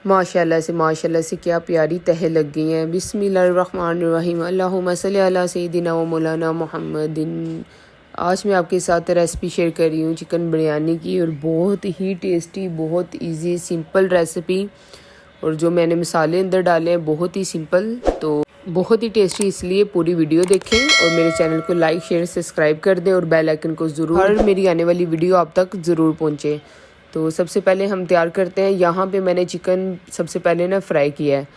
माशाल्लाह से क्या प्यारी तह लग गई हैं। बिस्मिल्लाहिर्रहमानिर्रहीम, अल्लाहुम्मा सल्ली अला सय्यिदिना व मौलाना मुहम्मदिन। आज मैं आपके साथ रेसिपी शेयर कर रही हूँ चिकन बिरयानी की, और बहुत ही टेस्टी, बहुत इजी सिंपल रेसिपी। और जो मैंने मसाले अंदर डाले हैं बहुत ही सिंपल, तो बहुत ही टेस्टी, इसलिए पूरी वीडियो देखें और मेरे चैनल को लाइक शेयर सब्सक्राइब कर दें और बेल आइकन को ज़रूर, हर मेरी आने वाली वीडियो आप तक ज़रूर पहुँचे। तो सबसे पहले हम तैयार करते हैं। यहाँ पे मैंने चिकन सबसे पहले ना फ्राई किया है।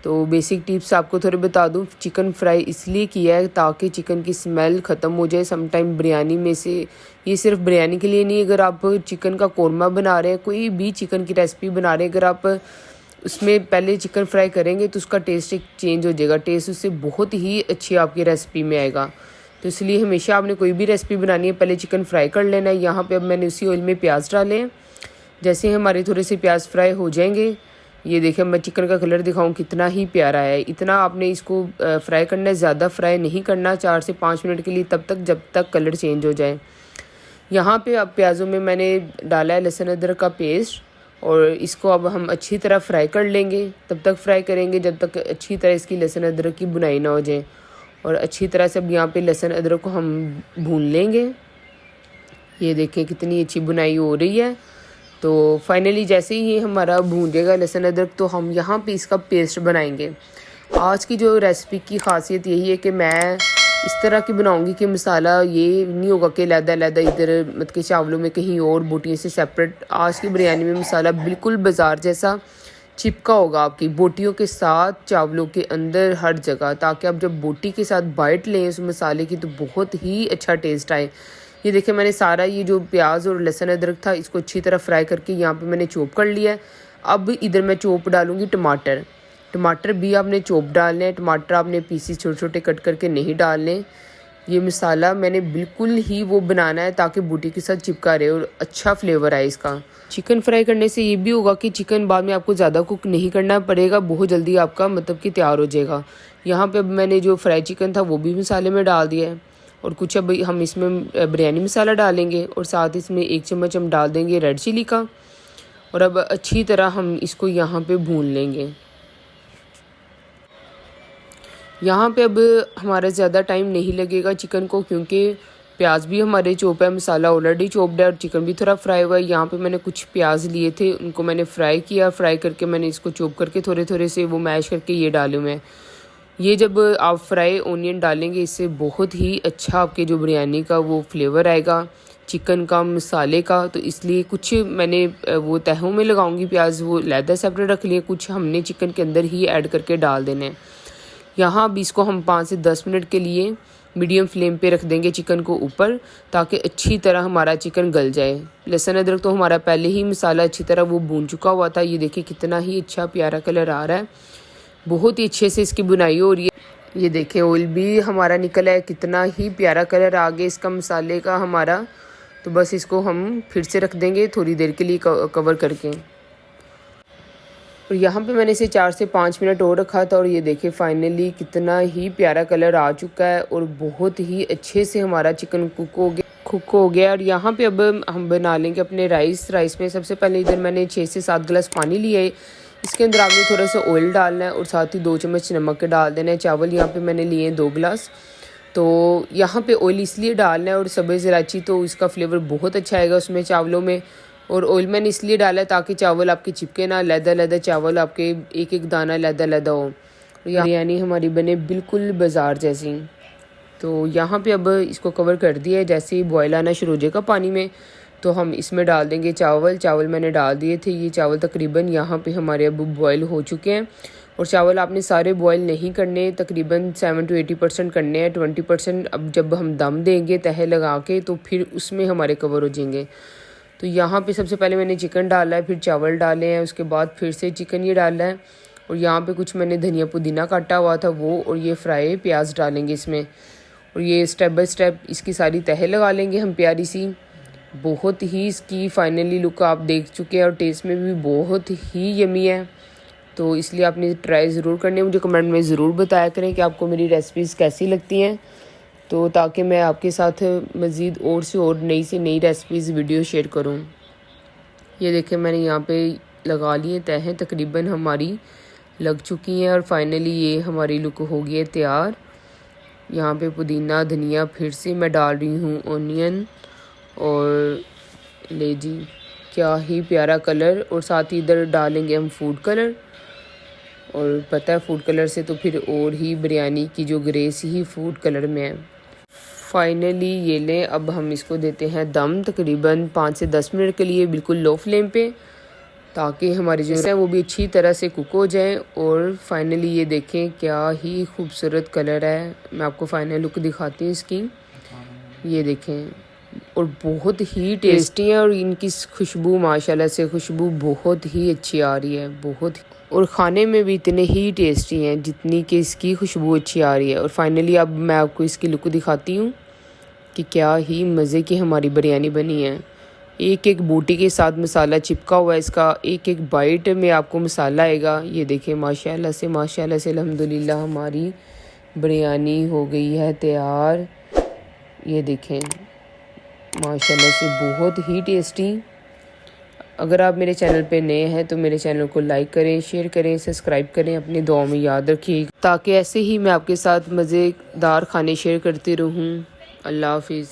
तो बेसिक टिप्स आपको थोड़े बता दूँ। चिकन फ्राई इसलिए किया है ताकि चिकन की स्मेल ख़त्म हो जाए। समटाइम बिरयानी में से, ये सिर्फ बिरयानी के लिए नहीं, अगर आप चिकन का कौरमा बना रहे हैं, कोई भी चिकन की रेसिपी बना रहे हैं, अगर आप उसमें पहले चिकन फ्राई करेंगे तो उसका टेस्ट एक चेंज हो जाएगा। टेस्ट उससे बहुत ही अच्छी आपकी रेसिपी में आएगा। तो इसलिए हमेशा आपने कोई भी रेसिपी बनानी है पहले चिकन फ्राई कर लेना है। यहाँ पे अब मैंने उसी ऑयल में प्याज डाले हैं। जैसे हमारे थोड़े से प्याज फ्राई हो जाएंगे, ये देखिए मैं चिकन का कलर दिखाऊं कितना ही प्यारा है। इतना आपने इसको फ्राई करना है, ज़्यादा फ्राई नहीं करना, 4 से 5 मिनट के लिए, तब तक जब तक कलर चेंज हो जाए। यहाँ पे अब प्याज़ों में मैंने डाला है लहसुन अदरक का पेस्ट, और इसको अब हम अच्छी तरह फ्राई कर लेंगे। तब तक फ्राई करेंगे जब तक अच्छी तरह इसकी लहसुन अदरक की भुनाई ना हो जाए। और अच्छी तरह से अब यहाँ पे लहसुन अदरक को हम भून लेंगे। ये देखें कितनी अच्छी भुनाई हो रही है। तो फाइनली जैसे ही ये हमारा भून जाएगा लहसुन अदरक, तो हम यहाँ पे इसका पेस्ट बनाएंगे। आज की जो रेसिपी की खासियत यही है कि मैं इस तरह की बनाऊंगी कि मसाला ये नहीं होगा कि लैदा इधर मतलब कि चावलों में कहीं और बोटियों से सेपरेट। आज की बिरयानी में मसाला बिल्कुल बाज़ार जैसा चिपका होगा आपकी बोटियों के साथ, चावलों के अंदर, हर जगह, ताकि आप जब बोटी के साथ बाइट लें उस मसाले की तो बहुत ही अच्छा टेस्ट आए। ये देखिए मैंने सारा ये जो प्याज और लहसुन अदरक था इसको अच्छी तरह फ्राई करके यहाँ पे मैंने चॉप कर लिया है। अब इधर मैं चॉप डालूँगी टमाटर। टमाटर भी आपने चॉप डालने हैं, टमाटर आपने पीसी छोटे छोटे कट करके नहीं डालने। ये मसाला मैंने बिल्कुल ही वो बनाना है ताकि बूटी के साथ चिपका रहे और अच्छा फ्लेवर आए इसका। चिकन फ्राई करने से ये भी होगा कि चिकन बाद में आपको ज़्यादा कुक नहीं करना पड़ेगा, बहुत जल्दी आपका मतलब कि तैयार हो जाएगा। यहाँ पे अब मैंने जो फ्राई चिकन था वो भी मसाले में डाल दिया है, और कुछ अब हम इसमें बिरयानी मसाला डालेंगे, और साथ इसमें 1 चम्मच हम डाल देंगे रेड चिली का। और अब अच्छी तरह हम इसको यहाँ पे भून लेंगे। यहाँ पे अब हमारा ज़्यादा टाइम नहीं लगेगा चिकन को, क्योंकि प्याज भी हमारे चॉप है, मसाला ऑलरेडी चॉप्ड है, और चिकन भी थोड़ा फ्राई हुआ है। यहाँ पे मैंने कुछ प्याज लिए थे, उनको मैंने फ्राई किया। फ्राई करके मैंने इसको चॉप करके थोड़े थोड़े से वो मैश करके ये डालूँ मैं। ये जब आप फ्राई ओनियन डालेंगे इससे बहुत ही अच्छा आपके जो बिरयानी का वो फ्लेवर आएगा, चिकन का, मसाले का। तो इसलिए कुछ मैंने वो तहों में लगाऊंगी प्याज, वो लहदा सेपरेट रख लिए, कुछ हमने चिकन के अंदर ही ऐड करके डाल देने। यहाँ अब इसको हम 5 से 10 मिनट के लिए मीडियम फ्लेम पे रख देंगे चिकन को ऊपर, ताकि अच्छी तरह हमारा चिकन गल जाए। लहसुन अदरक तो हमारा पहले ही मसाला अच्छी तरह वो भून चुका हुआ था। ये देखिए कितना ही अच्छा प्यारा कलर आ रहा है, बहुत ही अच्छे से इसकी बुनाई हो रही है। ये देखिए ऑयल भी हमारा निकला है, कितना ही प्यारा कलर आ गया इसका मसाले का हमारा। तो बस इसको हम फिर से रख देंगे थोड़ी देर के लिए कवर करके। और यहाँ पे मैंने इसे 4 से 5 मिनट और रखा था, और ये देखिए फाइनली कितना ही प्यारा कलर आ चुका है, और बहुत ही अच्छे से हमारा चिकन कुक हो गया। और यहाँ पे अब हम बना लेंगे अपने राइस में सबसे पहले इधर मैंने 6 से 7 गिलास पानी लिया है। इसके अंदर आपने थोड़ा सा ऑयल डालना है, और साथ ही 2 चम्मच नमक के डाल देना है। चावल यहाँ पे मैंने लिए हैं 2 गिलास। तो यहाँ पे ऑयल इसलिए डालना है, और सब्ज़ इलायची तो इसका फ्लेवर बहुत अच्छा आएगा उसमें चावलों में। और ऑयल मैंने इसलिए डाला है ताकि चावल आपके चिपके ना, लैदा चावल आपके एक एक दाना लैदा हो। बिरयानी हमारी बने बिल्कुल बाज़ार जैसी। तो यहाँ पे अब इसको कवर कर दिया है। जैसे ही बॉयल आना शुरू हो जाएगा पानी में, तो हम इसमें डाल देंगे चावल मैंने डाल दिए थे। ये चावल तकरीबन यहाँ पे हमारे अब बॉयल हो चुके हैं। और चावल आपने सारे बॉयल नहीं करने, तकरीबन 70 से 80% करने हैं। 20% अब जब हम दम देंगे तह लगा के, तो फिर उसमें हमारे कवर हो जाएंगे। तो यहाँ पे सबसे पहले मैंने चिकन डाला है, फिर चावल डाले हैं, उसके बाद फिर से चिकन ये डाला है। और यहाँ पे कुछ मैंने धनिया पुदीना काटा हुआ था वो, और ये फ्राई प्याज डालेंगे इसमें। और ये स्टेप बाय स्टेप इसकी सारी तह लगा लेंगे हम प्यारी सी। बहुत ही इसकी फाइनली लुक आप देख चुके हैं, और टेस्ट में भी बहुत ही यमी है। तो इसलिए आपने ट्राई ज़रूर करनी है। मुझे कमेंट में ज़रूर बताया करें कि आपको मेरी रेसिपीज़ कैसी लगती हैं, तो ताकि मैं आपके साथ मज़ीद और से और नई से नई रेसिपीज़ वीडियो शेयर करूं। ये देखें मैंने यहाँ पे लगा लिए तहें तकरीबन हमारी लग चुकी हैं और फाइनली ये हमारी लुक हो गई है तैयार। यहाँ पे पुदीना धनिया फिर से मैं डाल रही हूँ ओनियन, और ले जी क्या ही प्यारा कलर, और साथ ही इधर डालेंगे हम फूड कलर। और पता है फूड कलर से तो फिर और ही बिरयानी की जो ग्रेस ही फूड कलर में है। फाइनली ये लें, अब हम इसको देते हैं दम तकरीबन 5 से 10 मिनट के लिए बिल्कुल लो फ्लेम पे, ताकि हमारी जो है वो भी अच्छी तरह से कुक हो जाए। और फाइनली ये देखें क्या ही खूबसूरत कलर है। मैं आपको फाइनल लुक दिखाती हूँ इसकी, ये देखें, और बहुत ही टेस्टी है। और इनकी खुशबू माशाल्लाह से खुशबू बहुत ही अच्छी आ रही है, बहुत, और खाने में भी इतने ही टेस्टी हैं जितनी कि इसकी खुशबू अच्छी आ रही है। और फाइनली अब मैं आपको इसकी लुक दिखाती हूँ कि क्या ही मज़े की हमारी बिरयानी बनी है। एक एक बूटी के साथ मसाला चिपका हुआ है इसका, एक एक बाइट में आपको मसाला आएगा। ये देखें माशाल्लाह से अल्हम्दुलिल्लाह हमारी बिरयानी हो गई है तैयार। ये देखें माशाल्लाह से बहुत ही टेस्टी। अगर आप मेरे चैनल पे नए हैं तो मेरे चैनल को लाइक करें, शेयर करें, सब्सक्राइब करें, अपनी दुआओं में याद रखिए, ताकि ऐसे ही मैं आपके साथ मज़ेदार खाने शेयर करती रहूँ। अल्लाह हाफिज़।